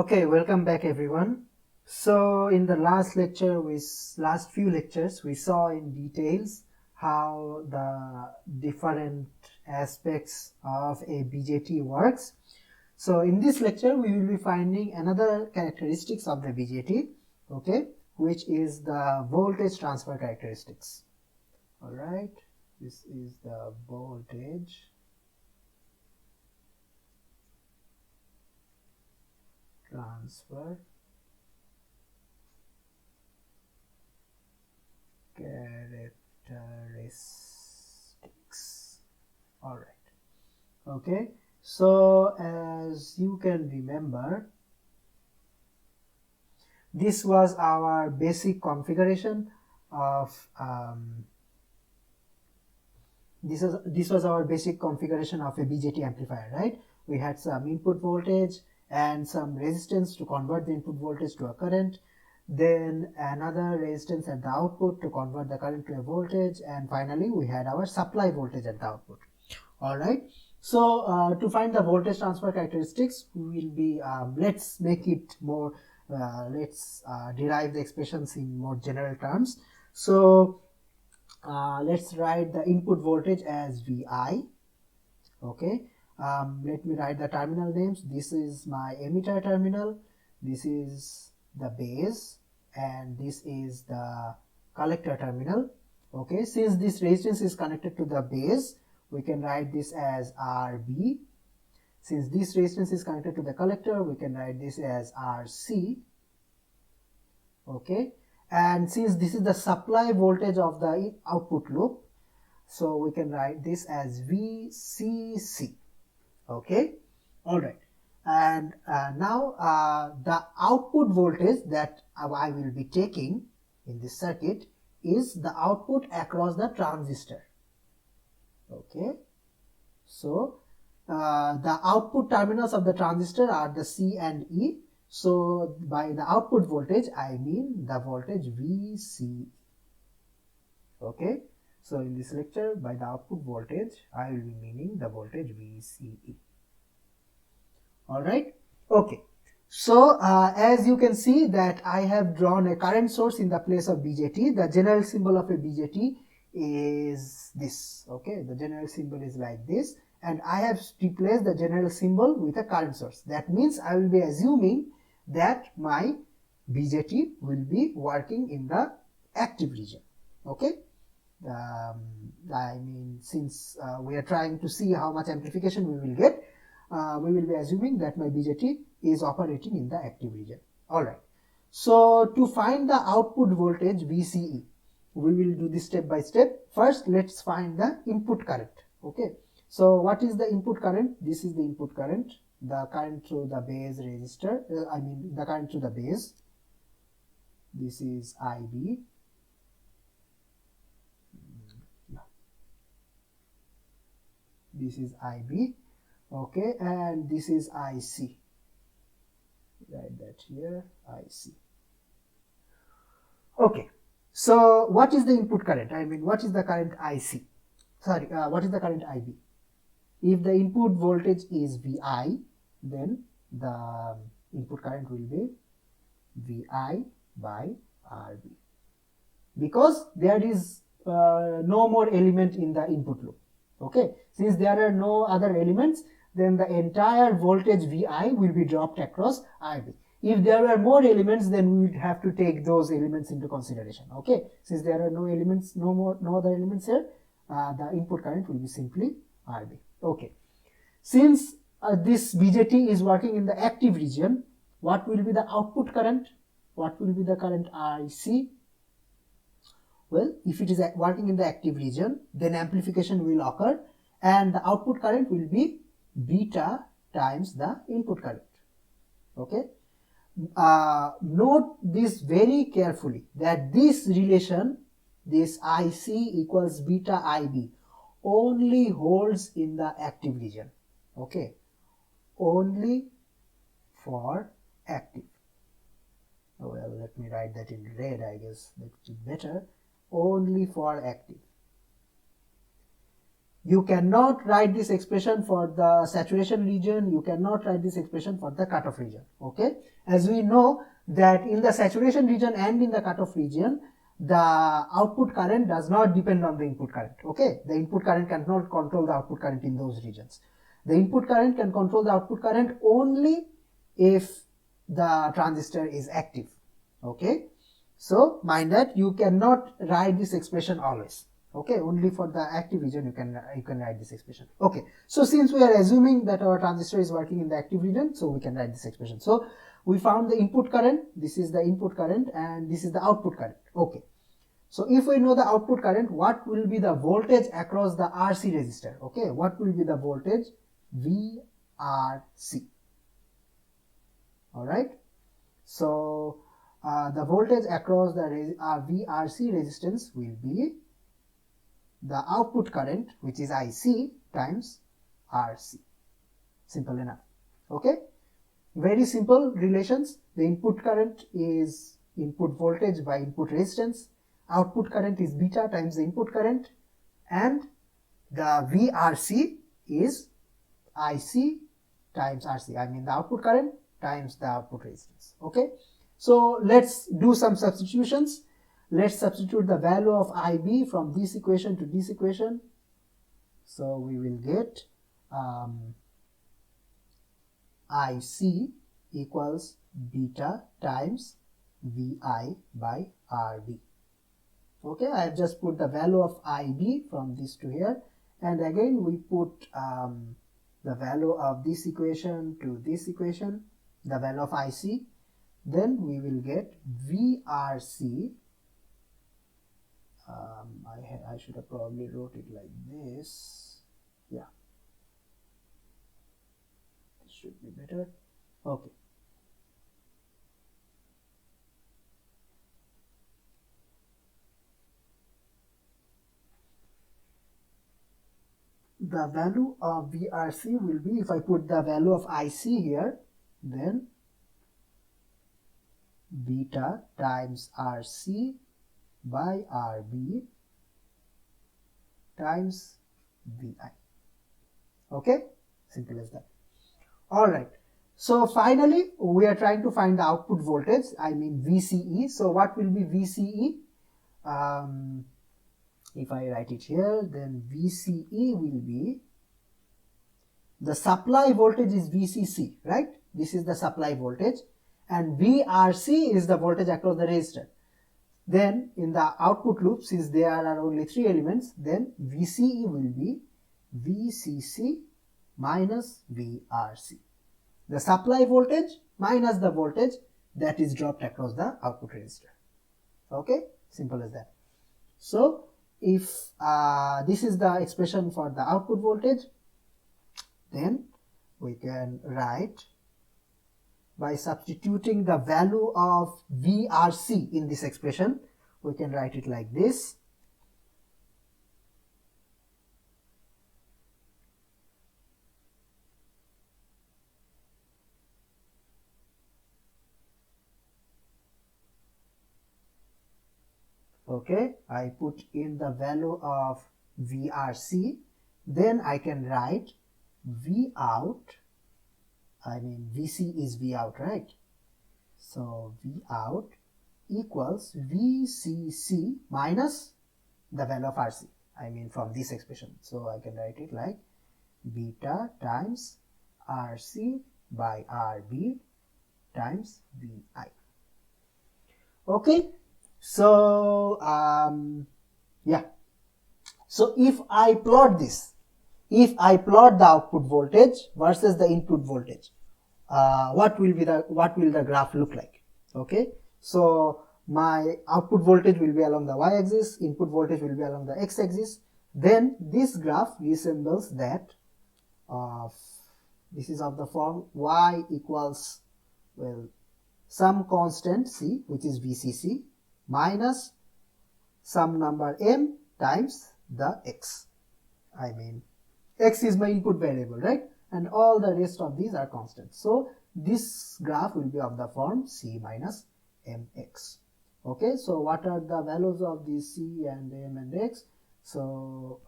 Okay, welcome back everyone. So in the last few lectures, we saw in details how the different aspects of a BJT works. So in this lecture, we will be finding another characteristics of the BJT, okay, which is the voltage transfer characteristics. All right, this is the voltage transfer characteristics. All right. Okay. So as you can remember, this was our basic configuration of this was our basic configuration of a BJT amplifier, right? We had some input voltage and some resistance to convert the input voltage to a current, then another resistance at the output to convert the current to a voltage, and finally we had our supply voltage at the output. All right. So to find the voltage transfer characteristics, we will be let's make it more. Let's derive the expressions in more general terms. So let's write the input voltage as Vi. Okay. Let me write the terminal names. This is my emitter terminal. This is the base, and this is the collector terminal. Okay. Since this resistance is connected to the base, we can write this as RB. Since this resistance is connected to the collector, we can write this as RC. Okay. And since this is the supply voltage of the output loop, so we can write this as VCC. Okay. All right. And now the output voltage that I will be taking in this circuit is the output across the transistor. Okay. So the output terminals of the transistor are the C and E. So by the output voltage, I mean the voltage VC. Okay. So in this lecture, by the output voltage, I will be meaning the voltage VCE. All right. Okay. So as you can see that I have drawn a current source in the place of BJT. The general symbol of a BJT is this. Okay. The general symbol is like this. And I have replaced the general symbol with a current source. That means I will be assuming that my BJT will be working in the active region. Okay. I mean, since we are trying to see how much amplification we will get, we will be assuming that my BJT is operating in the active region. All right. So to find the output voltage VCE, we will do this step by step. First, let's find the input current. Okay. So what is the input current? This is the input current, the current through the base resistor. The current through the base. This is IB. This is IB. Okay, and this is IC. Write that here, IC. Okay, so what is the input current? I mean, what is the current IC? Sorry, what is the current IB? If the input voltage is Vi, then the input current will be Vi by RB. Because there is no more element in the input loop. Okay, since there are no other elements, then the entire voltage Vi will be dropped across RB. If there were more elements, then we would have to take those elements into consideration. Okay, since there are no elements, no other elements here, the input current will be simply RB. Okay, since this BJT is working in the active region, what will be the output current? What will be the current IC? Well, if it is working in the active region, then amplification will occur and the output current will be beta times the input current. Okay. Note this very carefully, that this relation, this IC equals beta IB, only holds in the active region. Okay. Only for active. Well, let me write that in red, I guess that is better. Only for active. You cannot write this expression for the saturation region, you cannot write this expression for the cutoff region. Okay, as we know that in the saturation region and in the cutoff region, the output current does not depend on the input current. Okay, the input current cannot control the output current in those regions. The input current can control the output current only if the transistor is active. Okay, so mind that you cannot write this expression always. Okay, only for the active region you can write this expression. Okay, so since we are assuming that our transistor is working in the active region, so we can write this expression. So we found the input current, this is the input current, and this is the output current. Okay, so if we know the output current, what will be the voltage across the RC resistor? Okay, what will be the voltage? VRC. All right, so the voltage across the VRC resistance will be the output current, which is IC, times RC. Simple enough. Okay, very simple relations. The input current is input voltage by input resistance, output current is beta times the input current, and the VRC is IC times RC, I mean the output current times the output resistance. Okay, so let's do some substitutions. Let's substitute the value of IB from this equation to this equation. So we will get IC equals beta times VI by RB. Okay, I have just put the value of IB from this to here, and again we put the value of this equation to this equation, the value of IC. Then we will get VRC. I should have probably wrote it like this. Yeah, this should be better. Okay. The value of VRC will be, if I put the value of IC here, then beta times RC by RB times VI. Okay, simple as that. All right, so finally we are trying to find the output voltage, I mean VCE. So what will be VCE? If I write it here, then VCE will be, the supply voltage is VCC, right? This is the supply voltage, and VRC is the voltage across the resistor. Then in the output loop, since there are only 3 elements, then VCE will be VCC minus VRC. The supply voltage minus the voltage that is dropped across the output resistor. Okay, simple as that. So if this is the expression for the output voltage, then we can write, by substituting the value of VRC in this expression, we can write it like this. Okay, I put in the value of VRC, then I can write V out, I mean VC is V out, right? So V out equals VCC minus the value of RC, I mean from this expression. So I can write it like beta times RC by RB times VI. Okay, so yeah, so if I plot this, if I plot the output voltage versus the input voltage, what will the graph look like? Okay, so my output voltage will be along the y-axis, input voltage will be along the x-axis. Then this graph resembles that of, this is of the form y equals, well, some constant c, which is VCC, minus some number m times the x. I mean x is my input variable, right? And all the rest of these are constants. So this graph will be of the form c minus mx. Okay, so what are the values of these c and m and x? So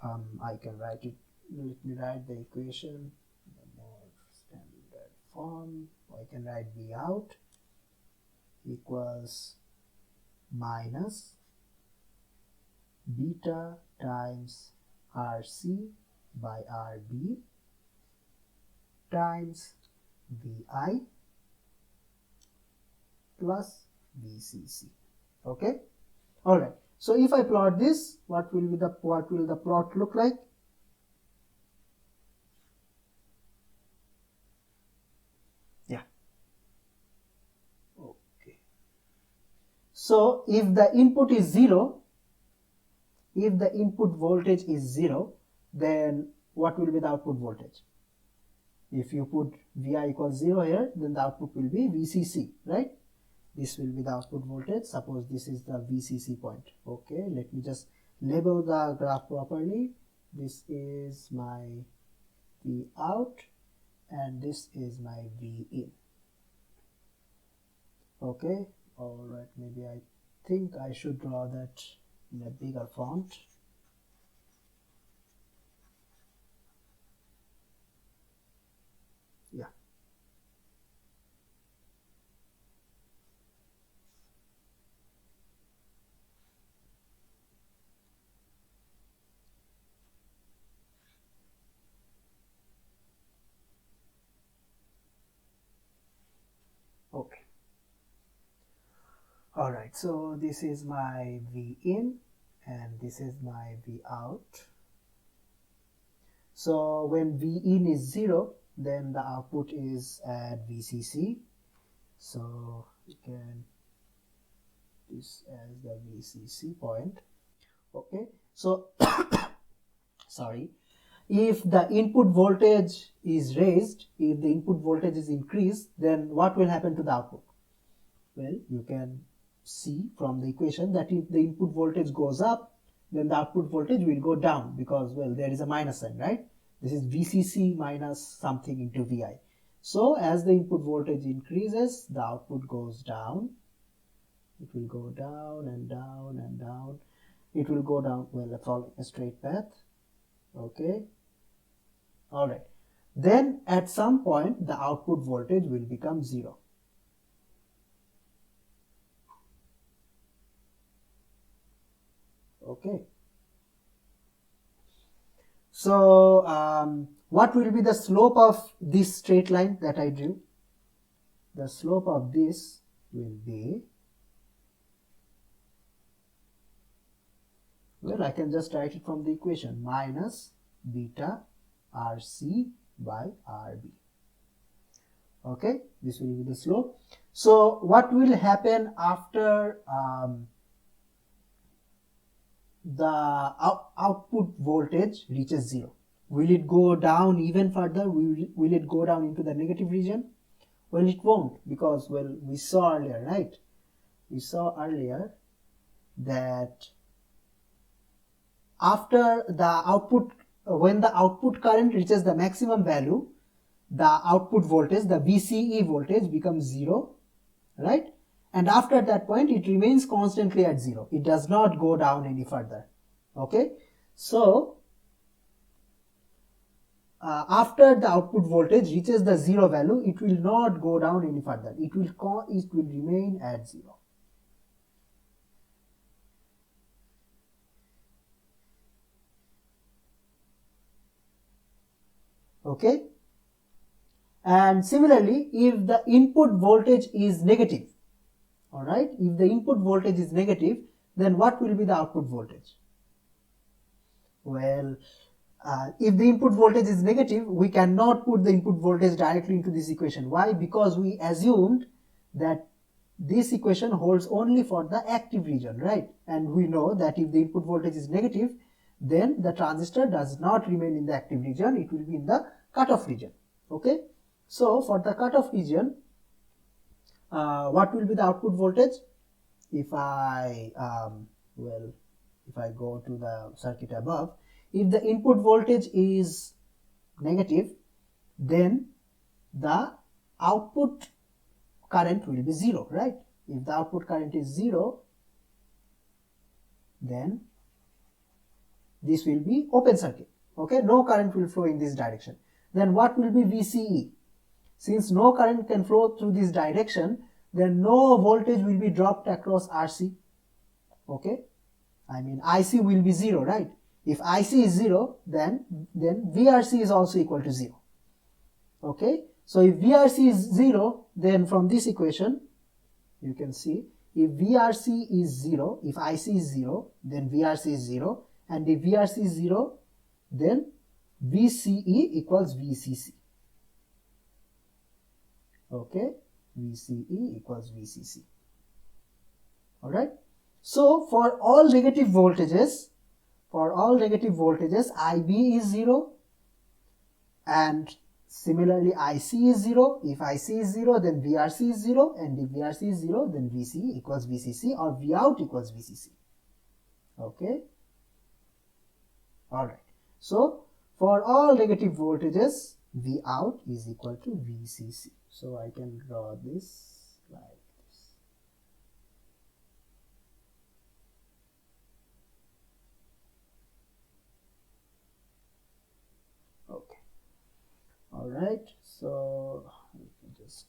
I can write it. Let me write the equation in a more standard form. I can write V out equals minus beta times RC by RB times VI plus VCC. Okay. All right. So if I plot this, what will the plot look like? Yeah. Okay. So if the input is 0, if the input voltage is 0, then what will be the output voltage? If you put Vi equals 0 here, then the output will be VCC, right? This will be the output voltage. Suppose this is the VCC point. Okay, let me just label the graph properly. This is my V out and this is my V in. Okay, all right, maybe I think I should draw that in a bigger font. Yeah. Okay. All right, so this is my V in and this is my V out. So when V in is 0, then the output is at VCC. So you can this as the VCC point. Okay, so sorry, if the input voltage is raised, if the input voltage is increased, then what will happen to the output? Well, you can see from the equation that if the input voltage goes up, then the output voltage will go down because, well, there is a minus sign, right? This is VCC minus something into VI. So as the input voltage increases, the output goes down. It will go down and down and down. It will go down, well, following a straight path. Okay. All right. Then at some point, the output voltage will become 0. Okay. So what will be the slope of this straight line that I drew? The slope of this will be, well, I can just write it from the equation, minus beta RC by RB. Okay, this will be the slope. So what will happen after the output voltage reaches 0? Will it go down even further? Will it go down into the negative region? Well, it won't, because, well, we saw earlier, right? We saw earlier that after the output, when the output current reaches the maximum value, the output voltage, the VCE voltage, becomes 0, right? And after that point, it remains constantly at 0. It does not go down any further. Okay, so after the output voltage reaches the 0 value, it will not go down any further. It will remain at 0. Okay, and similarly, if the input voltage is negative, all right, if the input voltage is negative, then what will be the output voltage? Well, if the input voltage is negative, we cannot put the input voltage directly into this equation. Why? Because we assumed that this equation holds only for the active region, right? And we know that if the input voltage is negative, then the transistor does not remain in the active region, it will be in the cutoff region. Okay, so for the cutoff region, what will be the output voltage? If I if I go to the circuit above, if the input voltage is negative, then the output current will be 0, right? If the output current is 0, then this will be open circuit. Okay, no current will flow in this direction. Then what will be VCE? Since no current can flow through this direction, then no voltage will be dropped across RC. Okay, I mean IC will be 0, right? If IC is 0, then VRC is also equal to 0. Okay, so if VRC is 0, then from this equation you can see, if VRC is 0, if IC is 0, then VRC is 0, and if VRC is 0, then VCE equals VCC. Okay, VCE equals VCC. Alright, so for all negative voltages, IB is 0, and similarly IC is 0. If IC is 0, then VRC is 0, and if VRC is 0, then VCE equals VCC, or Vout equals VCC. Okay, alright, so for all negative voltages, Vout is equal to VCC. So I can draw this like this. Okay, alright, so I can just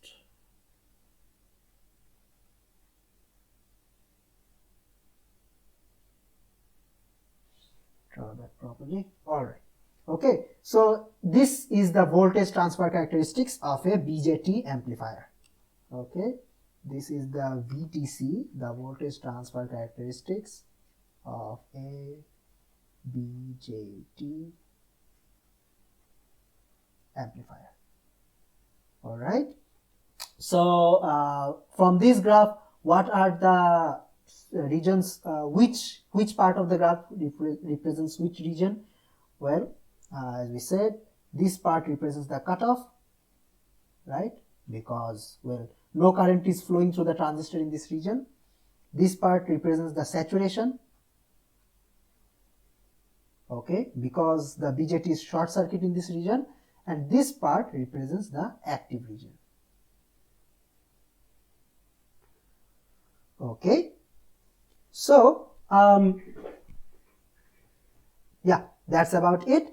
draw that properly. Alright. Okay, so this is the voltage transfer characteristics of a BJT amplifier. Okay, this is the VTC, the voltage transfer characteristics of a BJT amplifier. All right, so from this graph, what are the regions, which part of the graph represents which region? Well, as we said, this part represents the cutoff, right? Because, well, no current is flowing through the transistor in this region. This part represents the saturation, okay, because the BJT is short circuit in this region, and this part represents the active region. Okay, so yeah, that's about it.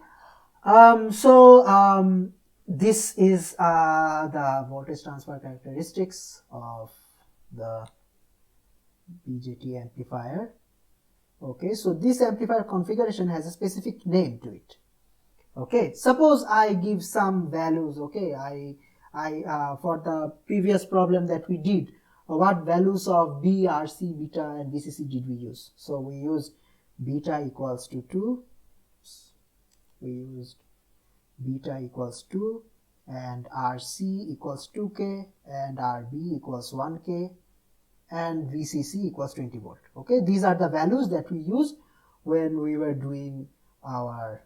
This is the voltage transfer characteristics of the BJT amplifier. Okay, so this amplifier configuration has a specific name to it. Okay, suppose I give some values. Okay, I for the previous problem that we did, what values of B, RC, beta, and VCC did we use? So we used beta equals to 2. We used beta equals 2, and RC equals 2K, and RB equals 1K, and VCC equals 20 volt. Okay, these are the values that we used when we were doing our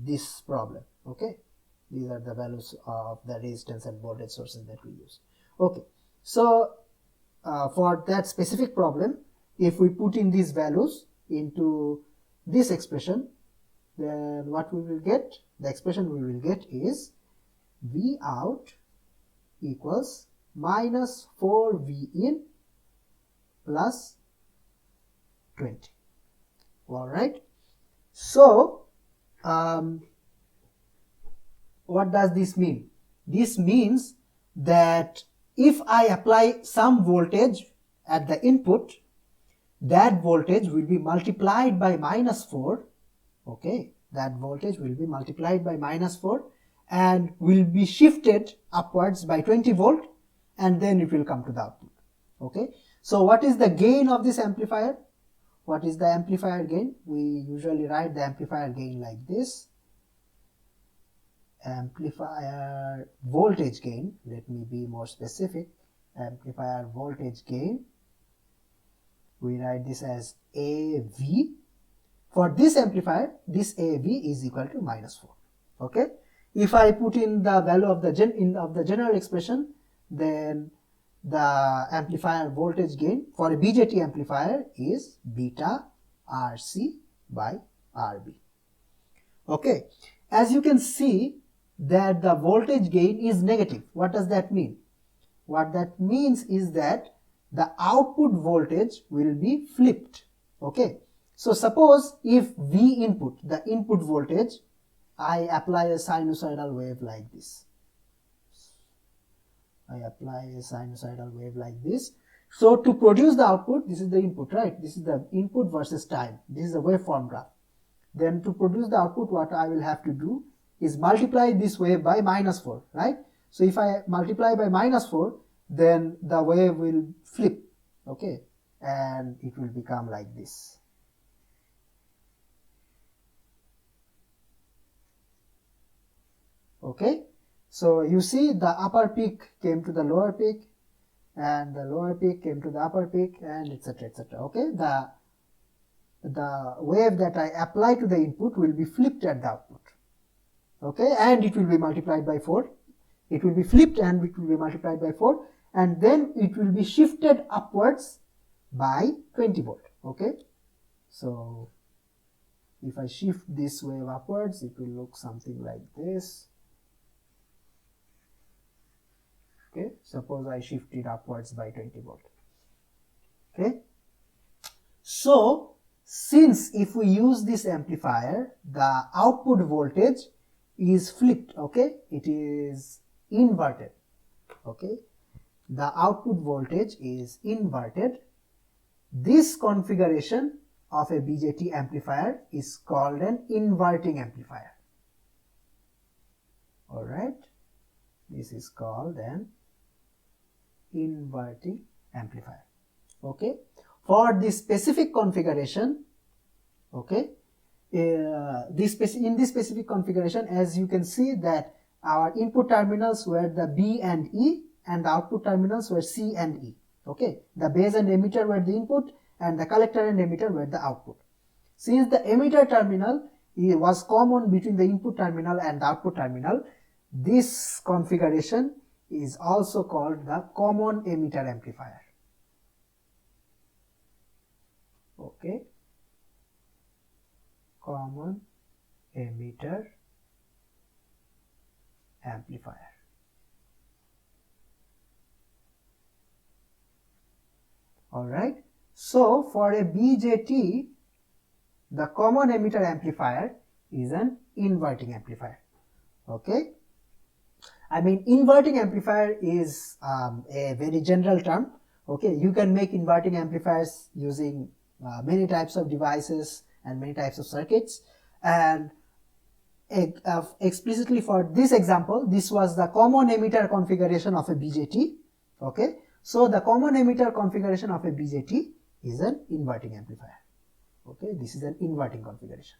this problem. Okay, these are the values of the resistance and voltage sources that we use. Okay, so for that specific problem, if we put in these values into this expression, then what we will get, the expression we will get is V out equals minus 4 V in plus 20. All right, so what does this mean? This means that if I apply some voltage at the input, that voltage will be multiplied by minus 4. Okay, that voltage will be multiplied by minus 4 and will be shifted upwards by 20 volt, and then it will come to the output. Okay, so what is the gain of this amplifier? What is the amplifier gain? We usually write the amplifier gain like this. Amplifier voltage gain, let me be more specific, amplifier voltage gain, we write this as AV. For this amplifier, this AV is equal to minus 4. Okay, if I put in the value of the general expression, then the amplifier voltage gain for a BJT amplifier is beta RC by RB. Okay, as you can see that the voltage gain is negative. What does that mean? What that means is that the output voltage will be flipped. Okay, So suppose if V input, the input voltage, I apply a sinusoidal wave like this. I apply a sinusoidal wave like this. So to produce the output, this is the input, right? This is the input versus time. This is the waveform graph. Then to produce the output, what I will have to do is multiply this wave by -4, right? So if I multiply by -4, then the wave will flip, okay? And it will become like this. Okay, so you see the upper peak came to the lower peak, and the lower peak came to the upper peak, and etc, etc. Okay, the wave that I apply to the input will be flipped at the output. Okay, and it will be multiplied by 4. It will be flipped and it will be multiplied by 4, and then it will be shifted upwards by 20 volt. Okay, so if I shift this wave upwards, it will look something like this. Okay, suppose I shift it upwards by 20 volt. Okay, so since if we use this amplifier, the output voltage is flipped, okay, it is inverted. Okay, the output voltage is inverted. This configuration of a BJT amplifier is called an inverting amplifier. All right, this is called an inverting amplifier. Okay, for this specific configuration, okay, in this specific configuration, as you can see that our input terminals were the B and E, and the output terminals were C and E. Okay, the base and emitter were the input, and the collector and emitter were the output. Since the emitter terminal was common between the input terminal and the output terminal, this configuration is also called the common emitter amplifier. Okay, common emitter amplifier. All right, so for a BJT, the common emitter amplifier is an inverting amplifier. Okay, I mean, inverting amplifier is a very general term. Okay, you can make inverting amplifiers using many types of devices and many types of circuits. And explicitly for this example, this was the common emitter configuration of a BJT. Okay, so the common emitter configuration of a BJT is an inverting amplifier. Okay, this is an inverting configuration.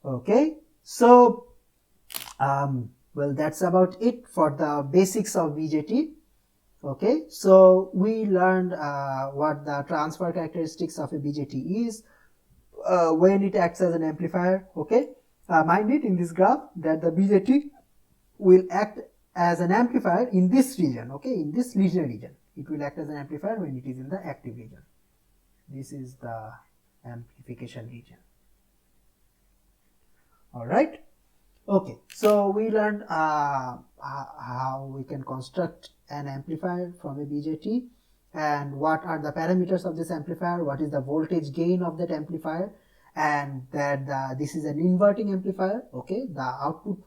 Okay, so well, that's about it for the basics of BJT. Okay, so we learned what the transfer characteristics of a BJT is, when it acts as an amplifier. Okay, mind it in this graph that the BJT will act as an amplifier in this region. Okay, in this linear region, it will act as an amplifier when it is in the active region. This is the amplification region. All right. Okay, so we learned how we can construct an amplifier from a BJT, and what are the parameters of this amplifier, what is the voltage gain of that amplifier, and that this is an inverting amplifier. Okay, the output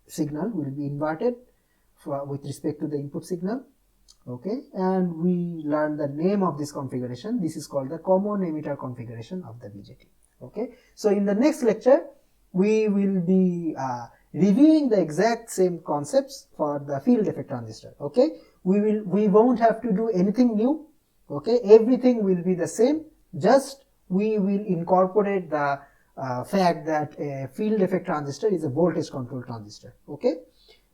signal will be inverted with respect to the input signal. Okay, and we learned the name of this configuration. This is called the common emitter configuration of the BJT. Okay, so in the next lecture we will be reviewing the exact same concepts for the field effect transistor. Okay, we won't have to do anything new. Okay, everything will be the same, just we will incorporate the fact that a field effect transistor is a voltage control transistor. Okay,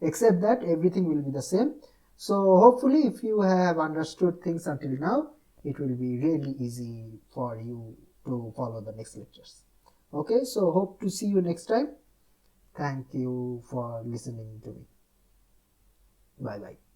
except that everything will be the same. So hopefully if you have understood things until now, it will be really easy for you to follow the next lectures. Okay, so hope to see you next time. Thank you for listening to me. Bye bye.